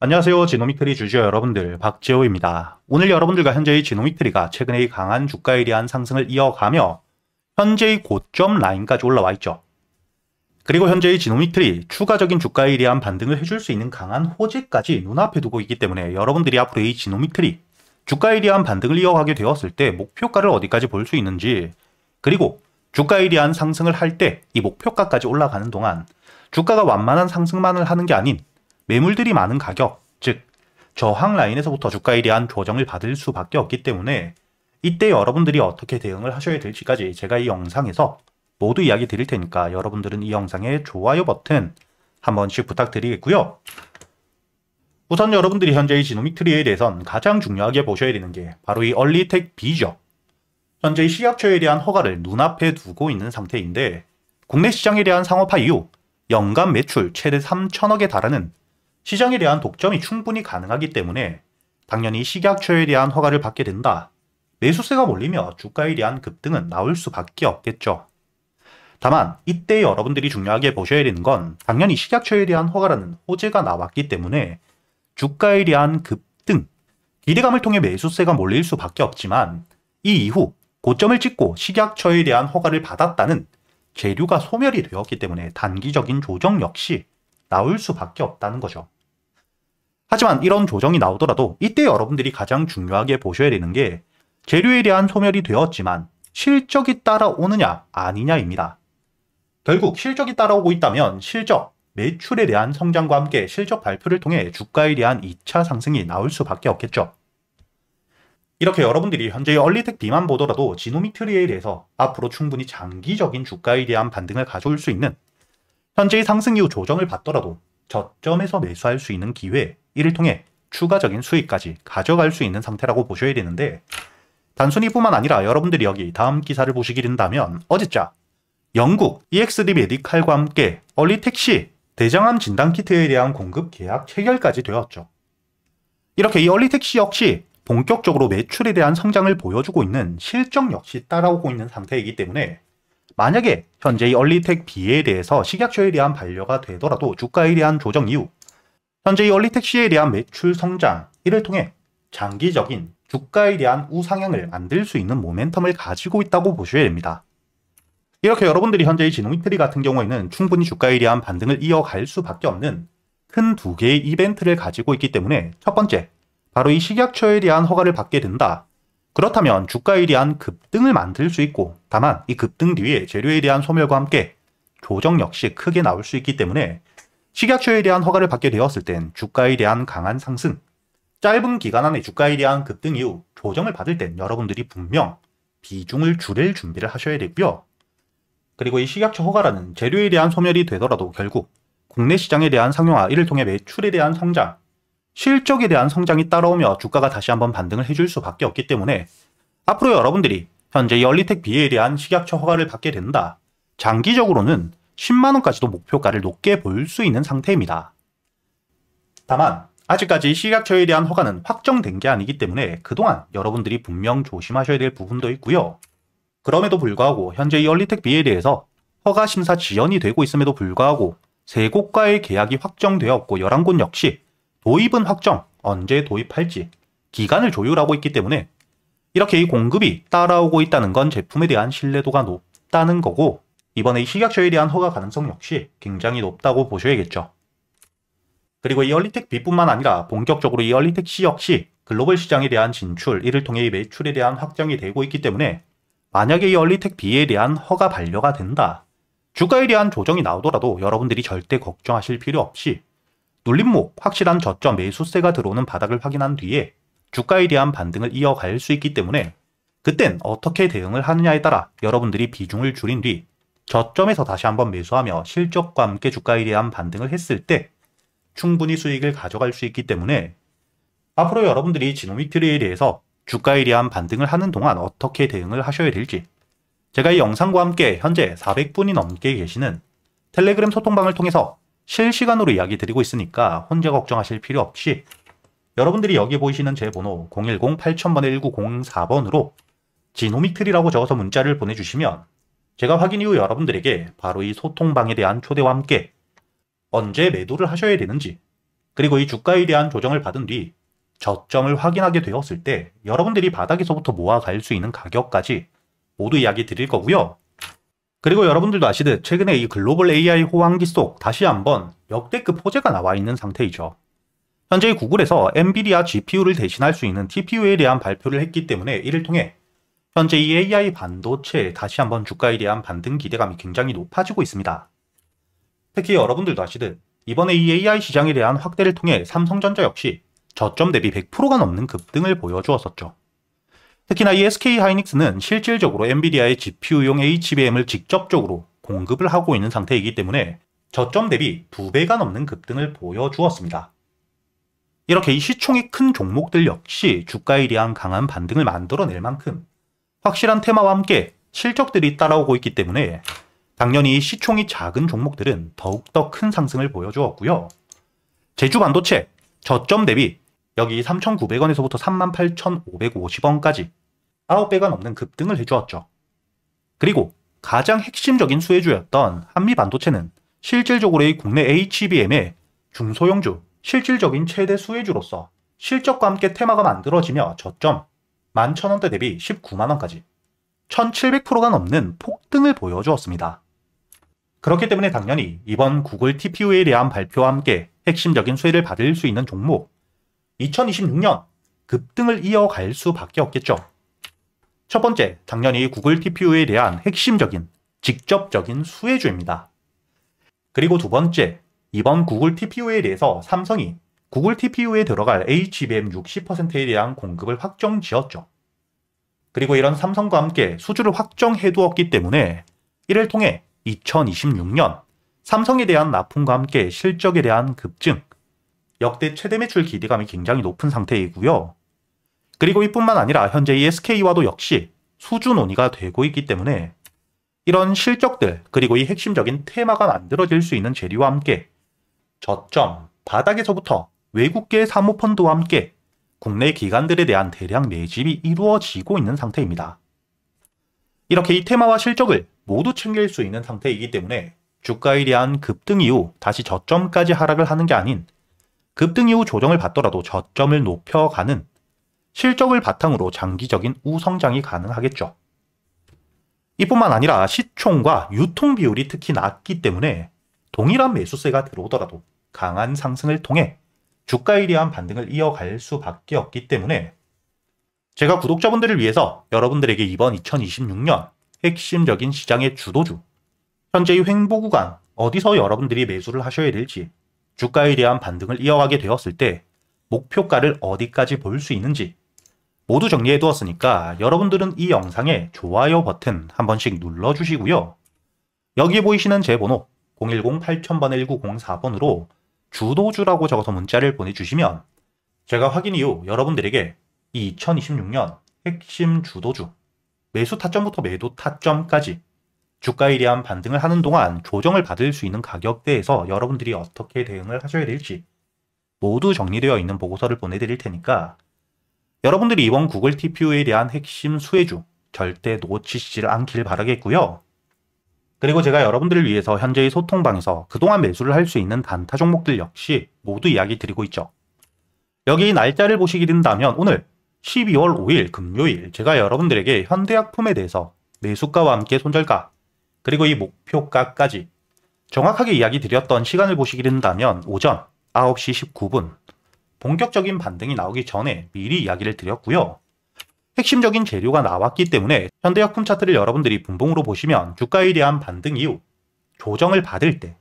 안녕하세요. 지노믹트리 주주여 여러분들, 박재호입니다. 오늘 여러분들과 현재의 지노믹트리가 최근의 강한 주가에 대한 상승을 이어가며 현재의 고점 라인까지 올라와 있죠. 그리고 현재의 지노믹트리 추가적인 주가에 대한 반등을 해줄 수 있는 강한 호재까지 눈앞에 두고 있기 때문에 여러분들이 앞으로 이 지노믹트리 주가에 대한 반등을 이어가게 되었을 때 목표가를 어디까지 볼 수 있는지, 그리고 주가에 대한 상승을 할 때 이 목표가까지 올라가는 동안 주가가 완만한 상승만을 하는 게 아닌 매물들이 많은 가격, 즉 저항 라인에서부터 주가에 대한 조정을 받을 수밖에 없기 때문에 이때 여러분들이 어떻게 대응을 하셔야 될지까지 제가 이 영상에서 모두 이야기 드릴 테니까 여러분들은 이 영상의 좋아요 버튼 한 번씩 부탁드리겠고요. 우선 여러분들이 현재의 지노믹트리에 대해선 가장 중요하게 보셔야 되는 게 바로 이 얼리텍 B죠. 현재의 시약처에 대한 허가를 눈앞에 두고 있는 상태인데, 국내 시장에 대한 상업화 이후 연간 매출 최대 3천억에 달하는 시장에 대한 독점이 충분히 가능하기 때문에 당연히 식약처에 대한 허가를 받게 된다. 매수세가 몰리며 주가에 대한 급등은 나올 수밖에 없겠죠. 다만 이때 여러분들이 중요하게 보셔야 되는 건 당연히 식약처에 대한 허가라는 호재가 나왔기 때문에 주가에 대한 급등, 기대감을 통해 매수세가 몰릴 수밖에 없지만 이 이후 고점을 찍고 식약처에 대한 허가를 받았다는 계류가 소멸이 되었기 때문에 단기적인 조정 역시 나올 수밖에 없다는 거죠. 하지만 이런 조정이 나오더라도 이때 여러분들이 가장 중요하게 보셔야 되는 게 재료에 대한 소멸이 되었지만 실적이 따라오느냐 아니냐입니다. 결국 실적이 따라오고 있다면 실적, 매출에 대한 성장과 함께 실적 발표를 통해 주가에 대한 2차 상승이 나올 수밖에 없겠죠. 이렇게 여러분들이 현재의 얼리텍 B만 보더라도 지노믹트리에 대해서 앞으로 충분히 장기적인 주가에 대한 반등을 가져올 수 있는, 현재의 상승 이후 조정을 받더라도 저점에서 매수할 수 있는 기회, 이를 통해 추가적인 수익까지 가져갈 수 있는 상태라고 보셔야 되는데, 단순히 뿐만 아니라 여러분들이 여기 다음 기사를 보시게 된다면 어제자 영국 EXD 메디칼과 함께 얼리텍 C 대장암 진단키트에 대한 공급 계약 체결까지 되었죠. 이렇게 이 얼리텍 C 역시 본격적으로 매출에 대한 성장을 보여주고 있는 실적 역시 따라오고 있는 상태이기 때문에 만약에 현재의 얼리텍 B에 대해서 식약처에 대한 반려가 되더라도 주가에 대한 조정 이후 현재의 얼리텍 C에 대한 매출 성장, 이를 통해 장기적인 주가에 대한 우상향을 만들 수 있는 모멘텀을 가지고 있다고 보셔야 됩니다. 이렇게 여러분들이 현재의 지노믹트리 같은 경우에는 충분히 주가에 대한 반등을 이어갈 수밖에 없는 큰 두 개의 이벤트를 가지고 있기 때문에, 첫 번째, 바로 이 식약처에 대한 허가를 받게 된다. 그렇다면 주가에 대한 급등을 만들 수 있고, 다만 이 급등 뒤에 재료에 대한 소멸과 함께 조정 역시 크게 나올 수 있기 때문에 식약처에 대한 허가를 받게 되었을 땐 주가에 대한 강한 상승, 짧은 기간 안에 주가에 대한 급등 이후 조정을 받을 땐 여러분들이 분명 비중을 줄일 준비를 하셔야 되고요. 그리고 이 식약처 허가라는 재료에 대한 소멸이 되더라도 결국 국내 시장에 대한 상용화, 이를 통해 매출에 대한 성장, 실적에 대한 성장이 따라오며 주가가 다시 한번 반등을 해줄 수밖에 없기 때문에 앞으로 여러분들이 현재 얼리텍 B에 대한 식약처 허가를 받게 된다. 장기적으로는 10만원까지도 목표가를 높게 볼 수 있는 상태입니다. 다만 아직까지 식약처에 대한 허가는 확정된 게 아니기 때문에 그동안 여러분들이 분명 조심하셔야 될 부분도 있고요. 그럼에도 불구하고 현재 이 얼리텍 B에 대해서 허가 심사 지연이 되고 있음에도 불구하고 3곳과의 계약이 확정되었고 11곳 역시 도입은 확정, 언제 도입할지 기간을 조율하고 있기 때문에 이렇게 이 공급이 따라오고 있다는 건 제품에 대한 신뢰도가 높다는 거고, 이번에 이 식약처에 대한 허가 가능성 역시 굉장히 높다고 보셔야겠죠. 그리고 이 얼리텍 B뿐만 아니라 본격적으로 이 얼리텍 C 역시 글로벌 시장에 대한 진출, 이를 통해 이 매출에 대한 확정이 되고 있기 때문에 만약에 이 얼리텍 B에 대한 허가 반려가 된다. 주가에 대한 조정이 나오더라도 여러분들이 절대 걱정하실 필요 없이 눌림목, 확실한 저점 매수세가 들어오는 바닥을 확인한 뒤에 주가에 대한 반등을 이어갈 수 있기 때문에 그땐 어떻게 대응을 하느냐에 따라 여러분들이 비중을 줄인 뒤 저점에서 다시 한번 매수하며 실적과 함께 주가에 대한 반등을 했을 때 충분히 수익을 가져갈 수 있기 때문에 앞으로 여러분들이 지노믹트리에 대해서 주가에 대한 반등을 하는 동안 어떻게 대응을 하셔야 될지, 제가 이 영상과 함께 현재 400분이 넘게 계시는 텔레그램 소통방을 통해서 실시간으로 이야기 드리고 있으니까 혼자 걱정하실 필요 없이 여러분들이 여기 보이시는 제 번호 010-8000-1904번으로 지노믹트리라고 적어서 문자를 보내주시면 제가 확인 이후 여러분들에게 바로 이 소통방에 대한 초대와 함께 언제 매도를 하셔야 되는지, 그리고 이 주가에 대한 조정을 받은 뒤 저점을 확인하게 되었을 때 여러분들이 바닥에서부터 모아갈 수 있는 가격까지 모두 이야기 드릴 거고요. 그리고 여러분들도 아시듯 최근에 이 글로벌 AI 호황기 속 다시 한번 역대급 호재가 나와 있는 상태이죠. 현재 구글에서 엔비디아 GPU를 대신할 수 있는 TPU에 대한 발표를 했기 때문에 이를 통해 현재 이 AI 반도체에 다시 한번 주가에 대한 반등 기대감이 굉장히 높아지고 있습니다. 특히 여러분들도 아시듯 이번에 이 AI 시장에 대한 확대를 통해 삼성전자 역시 저점 대비 100%가 넘는 급등을 보여주었었죠. 특히나 이 SK하이닉스는 실질적으로 엔비디아의 GPU용 HBM을 직접적으로 공급을 하고 있는 상태이기 때문에 저점 대비 2배가 넘는 급등을 보여주었습니다. 이렇게 이 시총이 큰 종목들 역시 주가에 대한 강한 반등을 만들어낼 만큼 확실한 테마와 함께 실적들이 따라오고 있기 때문에 당연히 시총이 작은 종목들은 더욱더 큰 상승을 보여주었고요. 제주반도체 저점 대비 여기 3,900원에서부터 38,550원까지 9배가 넘는 급등을 해주었죠. 그리고 가장 핵심적인 수혜주였던 한미반도체는 실질적으로의 국내 HBM의 중소형주, 실질적인 최대 수혜주로서 실적과 함께 테마가 만들어지며 저점 11,000원대 대비 19만원까지 1700%가 넘는 폭등을 보여주었습니다. 그렇기 때문에 당연히 이번 구글 TPU에 대한 발표와 함께 핵심적인 수혜를 받을 수 있는 종목 2026년 급등을 이어갈 수밖에 없겠죠. 첫 번째, 당연히 구글 TPU에 대한 핵심적인 직접적인 수혜주입니다. 그리고 두 번째, 이번 구글 TPU에 대해서 삼성이 구글 TPU에 들어갈 HBM 60%에 대한 공급을 확정 지었죠. 그리고 이런 삼성과 함께 수주를 확정해 두었기 때문에 이를 통해 2026년 삼성에 대한 납품과 함께 실적에 대한 급증, 역대 최대 매출 기대감이 굉장히 높은 상태이고요. 그리고 이뿐만 아니라 현재 이 SK와도 역시 수주 논의가 되고 있기 때문에 이런 실적들 그리고 이 핵심적인 테마가 만들어질 수 있는 재료와 함께 저점, 바닥에서부터 외국계 사모펀드와 함께 국내 기관들에 대한 대량 매집이 이루어지고 있는 상태입니다. 이렇게 이 테마와 실적을 모두 챙길 수 있는 상태이기 때문에 주가에 대한 급등 이후 다시 저점까지 하락을 하는 게 아닌 급등 이후 조정을 받더라도 저점을 높여가는 실적을 바탕으로 장기적인 우성장이 가능하겠죠. 이뿐만 아니라 시총과 유통 비율이 특히 낮기 때문에 동일한 매수세가 들어오더라도 강한 상승을 통해 주가에 대한 반등을 이어갈 수밖에 없기 때문에 제가 구독자분들을 위해서 여러분들에게 이번 2026년 핵심적인 시장의 주도주, 현재의 횡보 구간 어디서 여러분들이 매수를 하셔야 될지, 주가에 대한 반등을 이어가게 되었을 때 목표가를 어디까지 볼 수 있는지 모두 정리해 두었으니까 여러분들은 이 영상에 좋아요 버튼 한 번씩 눌러주시고요. 여기에 보이시는 제 번호 010-8000-1904번으로 주도주라고 적어서 문자를 보내주시면 제가 확인 이후 여러분들에게 이 2026년 핵심 주도주, 매수 타점부터 매도 타점까지 주가에 대한 반등을 하는 동안 조정을 받을 수 있는 가격대에서 여러분들이 어떻게 대응을 하셔야 될지 모두 정리되어 있는 보고서를 보내드릴 테니까 여러분들이 이번 구글 TPU에 대한 핵심 수혜주 절대 놓치시지 않길 바라겠고요. 그리고 제가 여러분들을 위해서 현재의 소통방에서 그동안 매수를 할 수 있는 단타 종목들 역시 모두 이야기 드리고 있죠. 여기 날짜를 보시게 된다면 오늘 12월 5일 금요일 제가 여러분들에게 현대약품에 대해서 매수가와 함께 손절가 그리고 이 목표가까지 정확하게 이야기 드렸던 시간을 보시게 된다면 오전 9시 19분 본격적인 반등이 나오기 전에 미리 이야기를 드렸고요. 핵심적인 재료가 나왔기 때문에 현대약품 차트를 여러분들이 분봉으로 보시면 주가에 대한 반등 이후 조정을 받을 때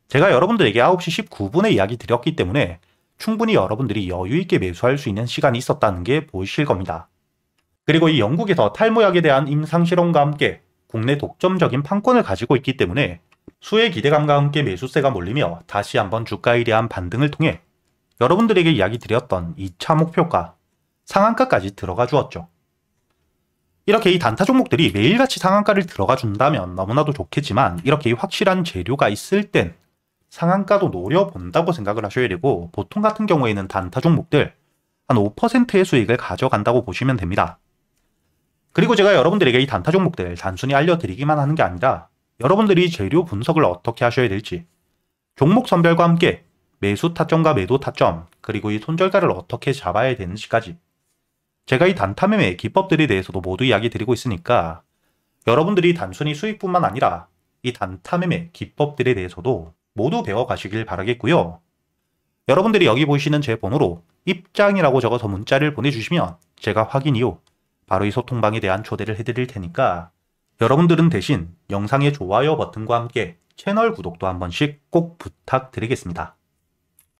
제가 여러분들에게 9시 19분에 이야기 드렸기 때문에 충분히 여러분들이 여유있게 매수할 수 있는 시간이 있었다는 게 보이실 겁니다. 그리고 이 영국에서 탈모약에 대한 임상실험과 함께 국내 독점적인 판권을 가지고 있기 때문에 수혜 기대감과 함께 매수세가 몰리며 다시 한번 주가에 대한 반등을 통해 여러분들에게 이야기 드렸던 2차 목표가 상한가까지 들어가 주었죠. 이렇게 이 단타 종목들이 매일같이 상한가를 들어가 준다면 너무나도 좋겠지만 이렇게 확실한 재료가 있을 땐 상한가도 노려본다고 생각을 하셔야 되고 보통 같은 경우에는 단타 종목들 한 5%의 수익을 가져간다고 보시면 됩니다. 그리고 제가 여러분들에게 이 단타 종목들 단순히 알려드리기만 하는 게 아니라 여러분들이 재료 분석을 어떻게 하셔야 될지 종목 선별과 함께 매수 타점과 매도 타점, 그리고 이 손절가를 어떻게 잡아야 되는지까지 제가 이 단타 매매 기법들에 대해서도 모두 이야기 드리고 있으니까 여러분들이 단순히 수익뿐만 아니라 이 단타 매매 기법들에 대해서도 모두 배워가시길 바라겠고요. 여러분들이 여기 보이시는 제 번호로 입장이라고 적어서 문자를 보내주시면 제가 확인 이후 바로 이 소통방에 대한 초대를 해드릴 테니까 여러분들은 대신 영상의 좋아요 버튼과 함께 채널 구독도 한 번씩 꼭 부탁드리겠습니다.